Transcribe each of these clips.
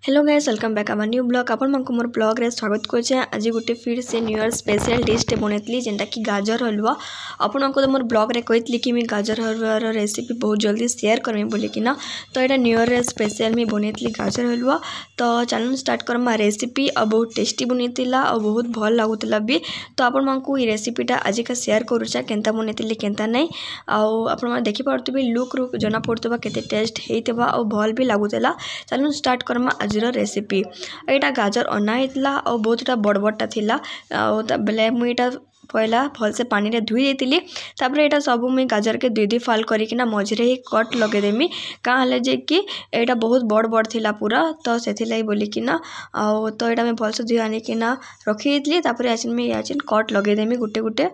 Hello guys welcome back our new blog आपण मन को मोर ब्लॉग रे स्वागत करछे। आज गोटे फिर से न्यू ईयर स्पेशल डिश टे बनैतली जेंटा कि गाजर हलवा। आपण को मोर ब्लॉग रे कहतली कि मैं गाजर हलवा रो रेसिपी बहुत जल्दी शेयर करमी बोली कि ना, तो एटा न्यू ईयर रे स्पेशल मैं बनैतली गाजर हलवा। तो चैनल स्टार्ट करमा रेसिपी और बहुत टेस्टी बनैतिला और बहुत भल लागुतला भी। तो आपण मन को ई रेसिपीटा आज का शेयर करूछा केनता बनैतली केनता नै आउ आपण मन देखि पारतबे लुक रु जना पड़तबा केते टेस्ट हेइतबा और भल भी लागुतला। चैनल स्टार्ट करमा आजर रेसिपी। एटा गाजर अना होता और बहुतटा बड़ बड़टा थिला बेले मुईटा पहला भल से पानी रे धुई देतिली। तापर एटा सब मुई गाजर के दुई फाल करिकिना मझिरे ही कट लगे देमी का हले जे कि एटा बहुत बड़ बड़ थिला पूरा, तो सेथिलाई बोलिकिना तो एटा मैं भल से धुई आनिकिना रखी देतिली। तापर याचिन में याचिन कट लगे देमी गुटे गुटे।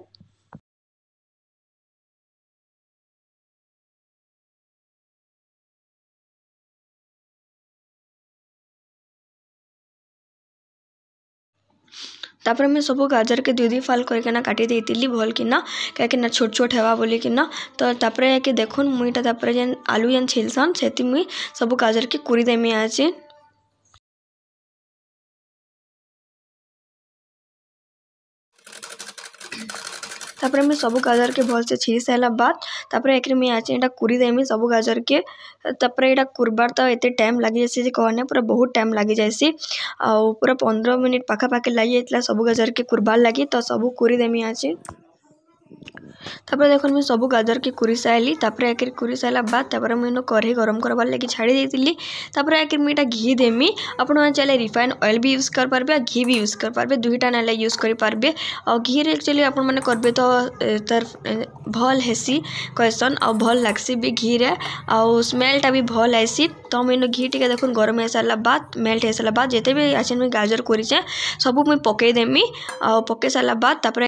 तापर मैं सब गाजर के दुई फाल करके काटी देती भल कि कहीं छोट छोट हेवा बोली कि तो तापर कि देखुन मुईटा तापर जेन आलू जेन छिलसन से मुई सब गाजर के कुरी देमी आज। तापर मैं सब गाजर के भल से छिल सारा बाद तापर एक मैं आज एटा कुरी देमी सब गाजर के। तापर एटा कुरबार तो एते टाइम लगी जासी जे कहने पूरा बहुत टाइम लगी जासी आ पूरा 15 मिनट पाखा पाखी लगी जाइतला सब गाजर के कुरबार लगी। तो सब कुरी देमी आज। तापर देखो मैं सब गाजर के कुरी साइली। तापर एक कुरी सारा बाद तापर मुझे कढ़ई गरम करवार लगी छाड़ी देती। तापर एक मुझे घी देमी आपण मैंने चाहे रिफाइन ऑयल भी यूज कर पारबे घी भी यूज कर पारबे दुईटा नाले यूज कर पारबे। और घी रे एक्चुअली आपण मैंने करबे तो तार भल हेसी कहसन और भल लागसी भी घी रे और स्मेलटा भी भल आइसी। तो मैंने घी टिके देखो गरम हो सारा बाद मेल्ट हो सारा बाद जिते भी आछन में गाजर कुरीचे सब मुझे पकई देमी और पकई सारा बाद तापर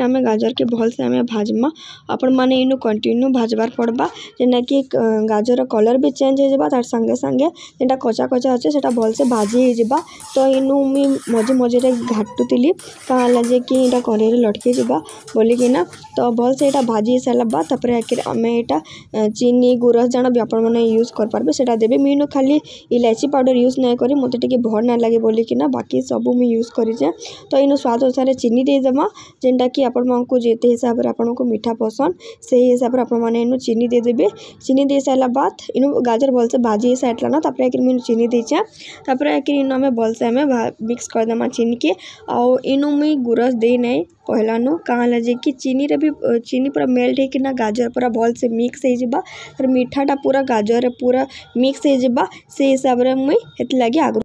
आम गाजर के भल से आम भाजमा आपण मैंने इनु कंटिन्यू भाजबार पड़बा जेना कि गाजर कलर भी चेंज हो जाबा तार संगे संगे जेटा कचा कचा अच्छे से भल से भाजी हो जाबा। तो इनु मुई मझे मझे घाटुतिली कहाँ जे कि इटा कढ़ई लटकी जाबा बोली कि ना। तो भल से इटा भाजी सारा बाद तापर आम एटा चीनी गुरस जाना भी आपण मैंने यूज कर पारबे सेटा देबे। मीनु खाली इलायची पाउडर यूज नहीं करी मते टिके भल ना लगे बोली कि ना बाकी सब मुई यूज करिजे। तो इनु स्वाद अनुसार चीनी दे देमा जेनटा कि आपण मानको जेते हिसाब रे आपण को मीठा पसंद से हिसाब रे आपण माने इनु चीनी दे देबे। चीनी दे सारा बाद इनु गाजर भल से भाजी साइटला ना तापर एक मिनट चीनी देछा। तापर एक इनु हमें भल से हमें मिक्स कर देमा चीनी के और इनु मुई गुरस दे नै पहला नो कहाँ लजे कि चीनी रे भी चीनी पूरा मेल्ट है कि ना गाजर पूरा भल से मिक्स हो जाबा फिर मीठाटा पूरा गाजर रे पूरा मिक्स हो जाबा से हिसाब रे मुई हेति लागी आगु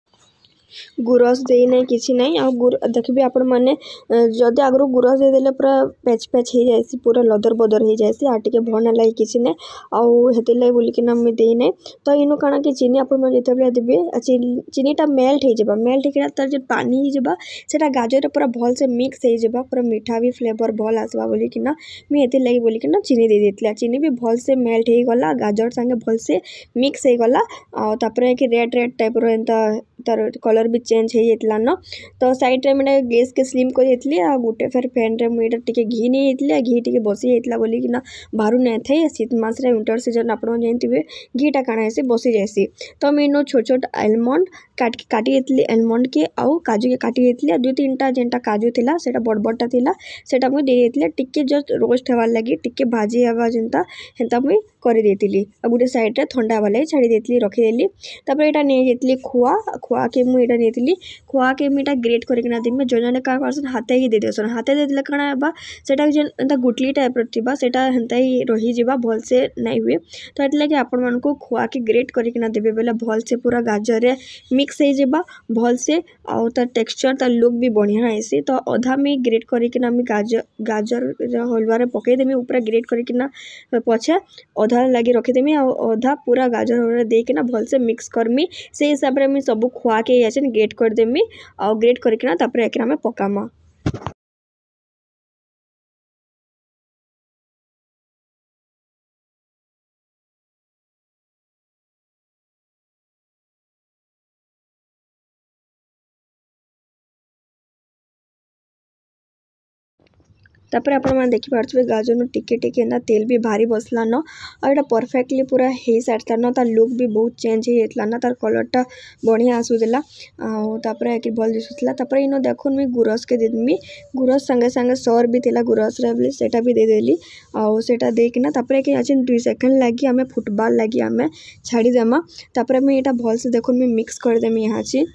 गुरस दे नहीं किसी नहीं आ देखिए आपण मैंने जदि आगु गुरस दे देले पूरा पैच पैच हो जाएसी पूरा लदर बदर हो जाएसी आ टिके भल ना लगे किसी नहीं आउ हेति लाई बोली कि ना मैं दे नहीं। तो इनु काना कि चीनी आपण मन जेते बेले देबे चीनीटा मेल्ट हो जाबा मेल्ट हो तार जे पानी हो जाबा सेटा गाजर रे पूरा भल से मिक्स हो जाबा पूरा मीठा भी फ्लेवर भल आसबा बोली कि ना मैं हेति लाई बोली कि ना चीनी दे देतला चीनी भी भल से मेल्ट हो गला गाजर संगे भल से मिक्स हो गला आ तापर कि रेड रेड टाइप रो एंता तार कलर भी चेंज हो जाता न। तो साइड रे मैंने गैस के स्लिम कर देती आ गोटे फिर फैन रे मुझे टिके घी नहीं जाती घी टिके बसी जाता बोली कि ना बाहर नहीं थे शीत मास रे विंटर सीजन आप जानते घीटा काଣା है बसी जाएसी। तो मैं छोट छोट आलमंड काटी देती आलमंड के आउ काजू के काटी देती दुई तीन टा जेनटा काजू थिला सेटा बड़ बड़टा थिला सेटा मुई दे देती टिके जस्ट रोस्ट होवार लगी टिके भाजी हवा जेनता हेंता मुई कर देती आ गोटे साइड रे ठंडा हवा लगी छाड़ी देती रखीदेली। तापर एटा नहीं जाती खुआ खुआ के मुई एटा नेतिली खुआ के मुईटा ग्रेट करके देमी जो जने का करसन हाथे ही दे देसन हाथे दे देले काଣା हेबा सेटा जेन एंता गुटली टाइप रो थिबा सेटा हेंता ही रही जिबा भल से नहीं हुए। तो एट लगे आपण मन को खुआ के ग्रेट करके देबे बेले भल से पूरा गाजर रे मिक्स हो जाबा भल से आउ तार टेक्सचर तार लुक भी बढ़िया आइसी। तो अधा में ग्रेट करके गाजर हलवा रे पकई देमी ऊपर ग्रेट करके पछे अधा लगे रखीदेमी अधा पूरा गाजर हलवा दे के ना भल से मिक्स करमी से हिसाब रे मैं सब खुआ के ग्रेट कर देमी और ग्रेट करके ना तापर एक हमें पकामा। तापर आपण मैंने देखिपे गाजर टिके टिके एंता तेल भी भारी बसलान और यहाँ परफेक्टली पूरा हो सारी न तार लुक भी बहुत चेंज होता ना तार कलरटा बढ़िया आसूला आपर एक भल दिशुला तापर इन देखुन मुझे गुरस के देदेमी गुरस संगे संगे सर भी थिला गुरस सेटा भी देदेली आटा देकिना तापर एक 2 सेकेंड लगी आम फुटबाल लगी आम छाड़ीदेमा तापर मुझे यहाँ भल से देखुन मुझे मिक्स करदेमी यहाँ ची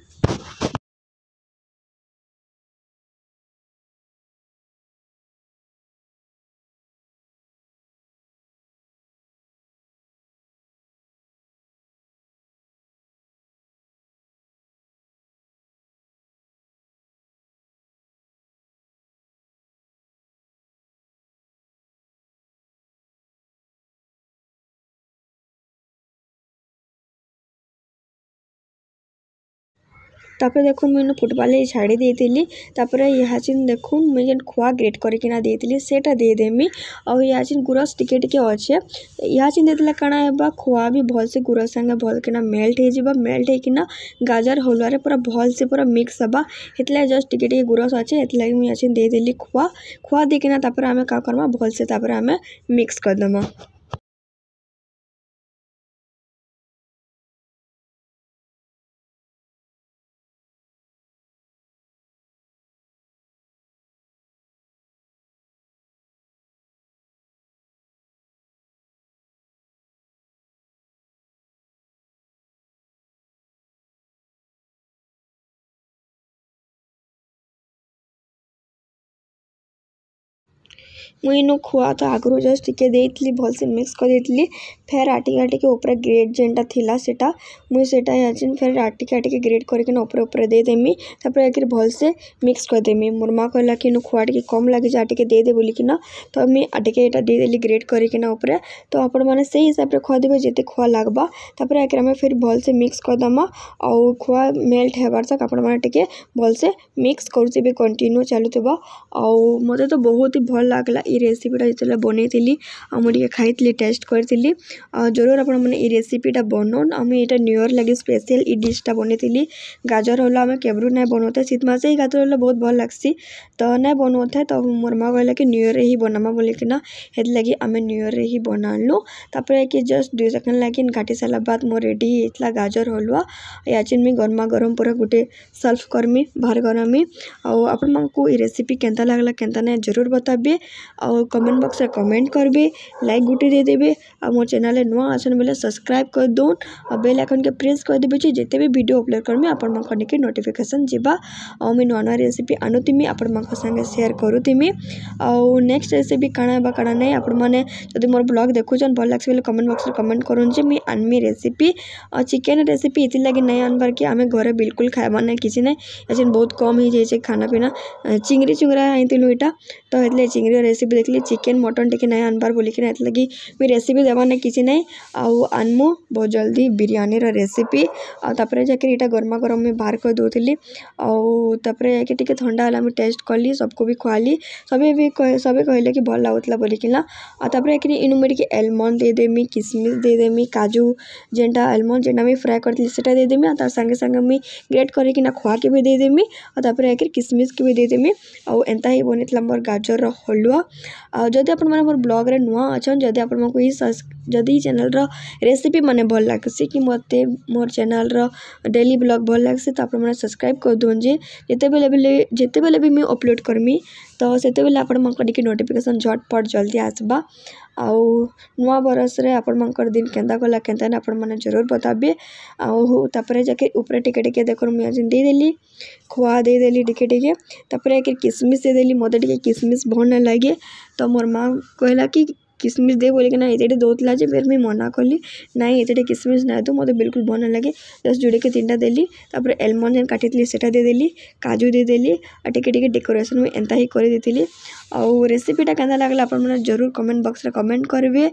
तापर देखुन मुझे फुटबॉल छाड़ी देती तापर यहाँ चिन देखुन मुझे खोआ ग्रेट करकिना देती सेटा देदेमी और यहाँ चिन गुरस टिके टिके अच्छे यहाँ चिन देते काଣା है खोआ भी भल से गुरस संगे भल किना मेल्ट होकिना गाजर हलुआ पूरा भल से पूरा मिक्स हवा हेतला जस्ट टिके टिके गुरस अच्छे हेतला मुझे यहाँ देदेली खोआ देकिना तापर आम का करमा भल से तापर आम मिक्स करदेमा। मुझे इन खोआ तो आगु जस्ट टिके देती भल से मिक्स कर देती फेर आटिक आटिके ऊपर ग्रेड जेनटा थिला सेटा मुझे सेटा याचिन फेर आटिक आटिके ग्रेड करके ऊपर ऊपर देदेमी तापर एक भल से मिक्स करदेमी मोर माँ कहला कि खोआ टिके कम लगे आटिके देदे बोलिकिना तो मुझे आटिके यहाँ देदेली ग्रेड करकिना ऊपर तो आपण मैंने से हिसाब से खोआ देवे जिते खोआ लगवा तापर एक फिर भल से मिक्स करदमा और खोआ मेल्ट होबार तक आपण मैंने टिके भल से मिक्स करुवे कंटिन्यू चलुवा और मते तो बहुत ही भल लगला ये रेसिपीटा जो बनई मुझे खाई टेस्ट करी जरूर आप रेसिपीटा बनाऊन आम यहाँ न्यू ईयर लगे स्पेशल ये डिशटा बनई गाजर हलुआ आम केबरू ना बनाते शीत मासे ही गाजर हलुआ बहुत भल लगसी तो ना बनाते तो मोर माँ कहला कि न्यू ईयर ही बनामा बोलिकिना हेत लगी आम न्यू ईयर ही बनालु तापर कि जस्ट 2 सेकेंड लगे घाटी सारा बाद मोर रेडी होता गाजर हलुआ याचिन मुझे गरमा गरम पूरा गोटे सर्व करमी बाहर गरमी और आपण मानकु ये रेसिपी केंता लागला केंता ना जरूर बताबे और कमेंट बॉक्स में कमेंट करबे लाइक गुटी दे देबे और मोर चैनल नुआ आसन बोले सब्सक्राइब कर दून और बेल आइकन के प्रेस कर देबे जिते भी वीडियो अपलोड करमी आपण मन कने के नोटिफिकेशन जीवा और मैं नुआ नुआ रेसिपी आनुतिमी आपण मन संगे शेयर करूतिमी और नेक्स्ट रेसिपी काଣା बा काଣା नहीं आपण माने जदि मोर ब्लॉग देखुछन भल लागसे बोले कमेंट बॉक्स में कमेंट करूँ जे मैं आनमी रेसिपी और चिकन रेसिपी इति लगी नहीं आनबार कि आम घरे बिल्कुल खाइबा ना किसी ना ऐसे बहुत कम हो जाए खाना पीना चिंगरी चुंगरा आईलु यहाँ तो ये चिंगरी रेसिपी देखली चिकेन मटन टिके नहीं आनबार बोलिकिना लगी मुझे रेसिपी देवा ना किसी नहीं आनमु बहुत जल्दी बिरयानी रेसिपी आपर जाकर यहाँ गरमा गरम में बाहर कर दूसरी आउे जाके ठंडा है टेस्ट कली सबको भी खुआली सबे कहले कि भल लगुला बोलिकिना तापर इन मुझे एलमंड देदेमी किसमिस देदेमी काजू जेनटा एलमंड जेनटा मुझे फ्राए करती सेटा देदेमी तार संगे संगे मुझे ग्रेट करकिना खोआ के भी देदेमी तापर किसमिस के भी देदेमी और एंता ही बनी मोर गाजर हलुआ जदि आप मोर ब्लॉग रे नुआ अच्छन जदि आप जदि चैनल रेसिपी माने भल लगसी कि मते मोर चैनल डेली ब्लॉग भल लगसी तो आप सब्सक्राइब कर दून जिते बेले भी मैं अपलोड करमी तो सेते बेले आपण मनकर नोटिफिकेशन झटपट जल्दी आसबा आउ नुआ बरस रे आपण मनकर दिन केंदा गला केंता आपण माने जरूर बताबे आउ तापर जाके ऊपर टिके टिके देखो मुझे दे देली खोआ दे देली टिके टिके तापर किसमिस दे देली मते टिके किसमिस भल ना लगे तो मोर माँ कहला कि किसमिस दे बोलिकिना ये दौला फिर मुझे मना कली ना ये किसमिस ना दो मत बिल्कुल भल ना लगे जस्ट जोड़े के 3टा देली तापर एलमंड जेन काटी सेटा दे देली काजू दे देली और टिके टिके डेकोरेशन में एंता ही कर देती और रेसिपीटा केंता लागला आपण जरूर कमेंट बॉक्स रे कमेंट करेंगे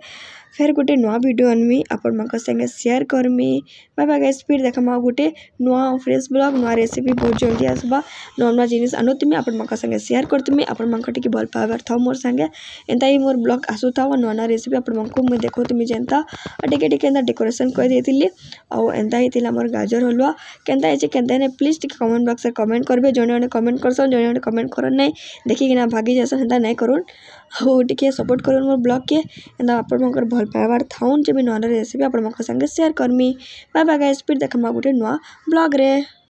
फेर गोटे नुआ वीडियो आनमी आपण मन संगे शेयर करमी। बाय बाय गाइस, फिर देखमा गोटे नुआ फ्रेश ब्लॉग नुआ रेसिपी बहुत जल्दी आसबा। नुआ नुआ जिनिस आनुतमी आपण मन संगे शेयर करतमी। आपण मन टिके भल पावर था मोर संगे एंता ही मोर ब्लॉग आसु था नुआ नुआ रेसिपी आपण मन को मैं देखोतमी जेंता टिके टिके एंता डेकोरेशन कर देतिली। आ एंता हितिला मोर गाजर हलवा केंता है केंता ने प्लीज टिके कमेंट बॉक्स रे कमेंट करबे। जने जने कमेंट करसन जने जने कमेंट करन नै देखि कि ना भागी जसन एंता नै करूँ हो टिके सपोर्ट करूँ मोर ब्लॉग के एंता आपण मन भल पावर थाउन जे भी नुआ रेसिपी आपण मन संगे शेयर करमी। बाय बाय गाइस, फिर देखमा गोटे नुआ ब्लॉग रे।